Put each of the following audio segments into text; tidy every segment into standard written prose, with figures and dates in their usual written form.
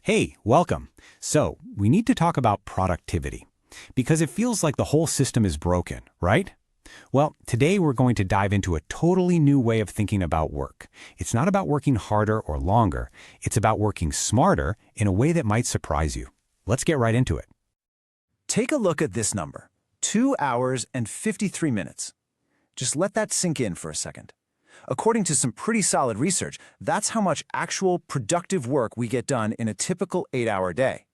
Hey, welcome. So, we need to talk about productivity, because it feels like the whole system is broken, right? Well, today we're going to dive into a totally new way of thinking about work. It's not about working harder or longer, it's about working smarter in a way that might surprise you. Let's get right into it. Take a look at this number, 2 hours and 53 minutes. Just let that sink in for a second. According to some pretty solid research, that's how much actual productive work we get done in a typical 8-hour day.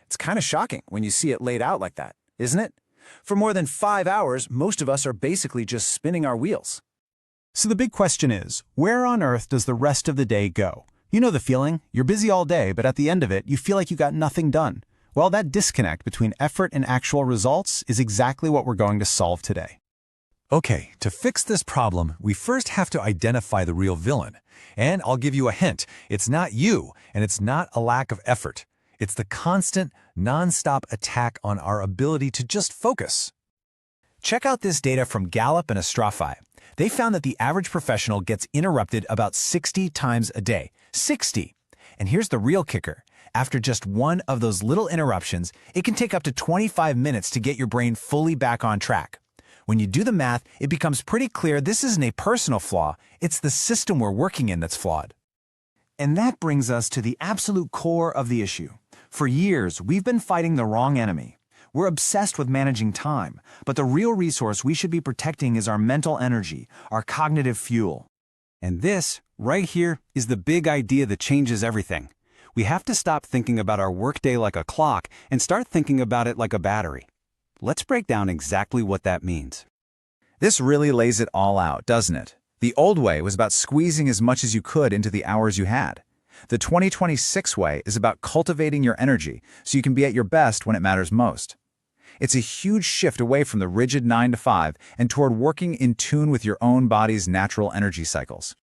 It's kind of shocking when you see it laid out like that, isn't it? For more than 5 hours, most of us are basically just spinning our wheels. So the big question is, where on earth does the rest of the day go? You know the feeling, you're busy all day, but at the end of it, you feel like you got nothing done. Well, that disconnect between effort and actual results is exactly what we're going to solve today. Okay, to fix this problem, we first have to identify the real villain. And I'll give you a hint, it's not you, and it's not a lack of effort. It's the constant, non-stop attack on our ability to just focus. Check out this data from Gallup and Astrofy. They found that the average professional gets interrupted about 60 times a day. 60! And here's the real kicker. After just one of those little interruptions, it can take up to 25 minutes to get your brain fully back on track. When you do the math, it becomes pretty clear this isn't a personal flaw, it's the system we're working in that's flawed. And that brings us to the absolute core of the issue. For years, we've been fighting the wrong enemy. We're obsessed with managing time, but the real resource we should be protecting is our mental energy, our cognitive fuel. And this, right here, is the big idea that changes everything. We have to stop thinking about our workday like a clock and start thinking about it like a battery. Let's break down exactly what that means. This really lays it all out, doesn't it? The old way was about squeezing as much as you could into the hours you had. The 2026 way is about cultivating your energy so you can be at your best when it matters most. It's a huge shift away from the rigid 9 to 5 and toward working in tune with your own body's natural energy cycles.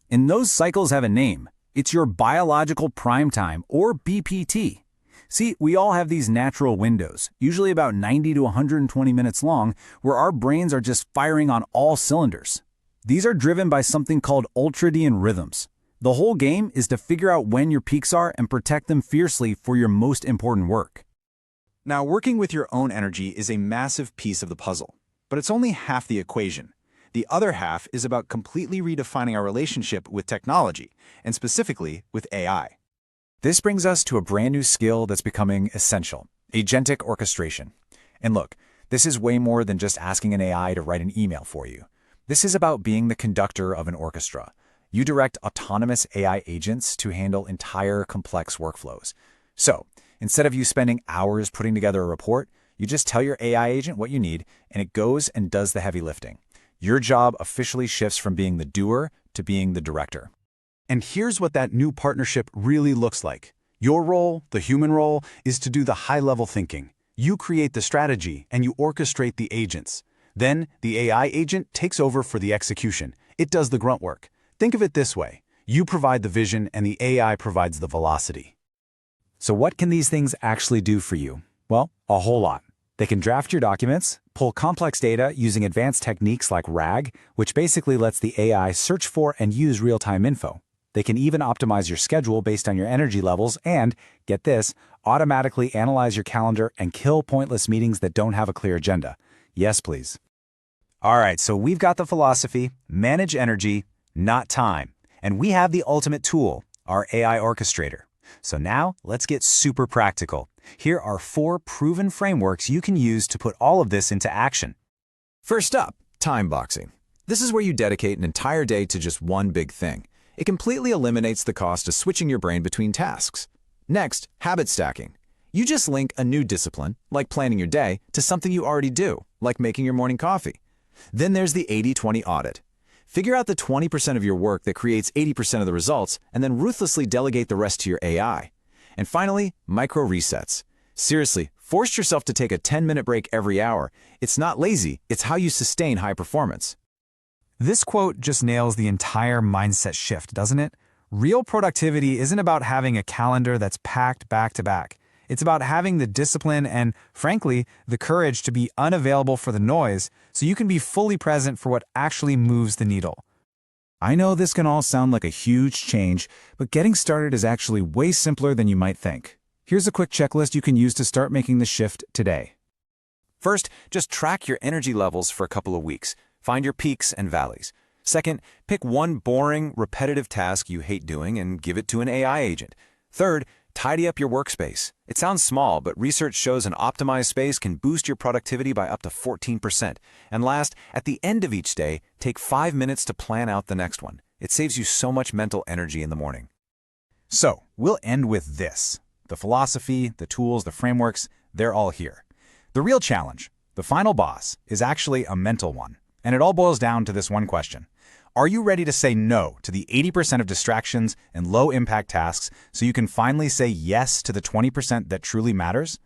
And those cycles have a name. It's your biological prime time, or BPT. See, we all have these natural windows, usually about 90 to 120 minutes long, where our brains are just firing on all cylinders. These are driven by something called ultradian rhythms. The whole game is to figure out when your peaks are and protect them fiercely for your most important work. Now, working with your own energy is a massive piece of the puzzle, but it's only half the equation. The other half is about completely redefining our relationship with technology, and specifically with AI. This brings us to a brand new skill that's becoming essential, agentic orchestration. And look, this is way more than just asking an AI to write an email for you. This is about being the conductor of an orchestra. You direct autonomous AI agents to handle entire complex workflows. So, instead of you spending hours putting together a report, you just tell your AI agent what you need, and it goes and does the heavy lifting. Your job officially shifts from being the doer to being the director. And here's what that new partnership really looks like. Your role, the human role, is to do the high-level thinking. You create the strategy, and you orchestrate the agents. Then, the AI agent takes over for the execution. It does the grunt work. Think of it this way. You provide the vision, and the AI provides the velocity. So what can these things actually do for you? Well, a whole lot. They can draft your documents, pull complex data using advanced techniques like RAG, which basically lets the AI search for and use real-time info. They can even optimize your schedule based on your energy levels and, get this, automatically analyze your calendar and kill pointless meetings that don't have a clear agenda. Yes, please. All right, so we've got the philosophy, manage energy, not time. And we have the ultimate tool, our AI Orchestrator. So now, let's get super practical. Here are 4 proven frameworks you can use to put all of this into action. First up, time boxing. This is where you dedicate an entire day to just one big thing. It completely eliminates the cost of switching your brain between tasks. Next, habit stacking. You just link a new discipline, like planning your day, to something you already do, like making your morning coffee. Then there's the 80-20 audit. Figure out the 20% of your work that creates 80% of the results, and then ruthlessly delegate the rest to your AI. And finally, micro resets. Seriously, force yourself to take a 10-minute break every hour. It's not lazy, it's how you sustain high performance. This quote just nails the entire mindset shift, doesn't it? Real productivity isn't about having a calendar that's packed back to back. It's about having the discipline and, frankly, the courage to be unavailable for the noise so you can be fully present for what actually moves the needle. I know this can all sound like a huge change, but getting started is actually way simpler than you might think. Here's a quick checklist you can use to start making the shift today. First, just track your energy levels for a couple of weeks. Find your peaks and valleys. Second, pick one boring, repetitive task you hate doing and give it to an AI agent. Third, tidy up your workspace. It sounds small, but research shows an optimized space can boost your productivity by up to 14%. And last, at the end of each day, take 5 minutes to plan out the next one. It saves you so much mental energy in the morning. So, we'll end with this. The philosophy, the tools, the frameworks, they're all here. The real challenge, the final boss, is actually a mental one. And it all boils down to this one question. Are you ready to say no to the 80% of distractions and low-impact tasks so you can finally say yes to the 20% that truly matters?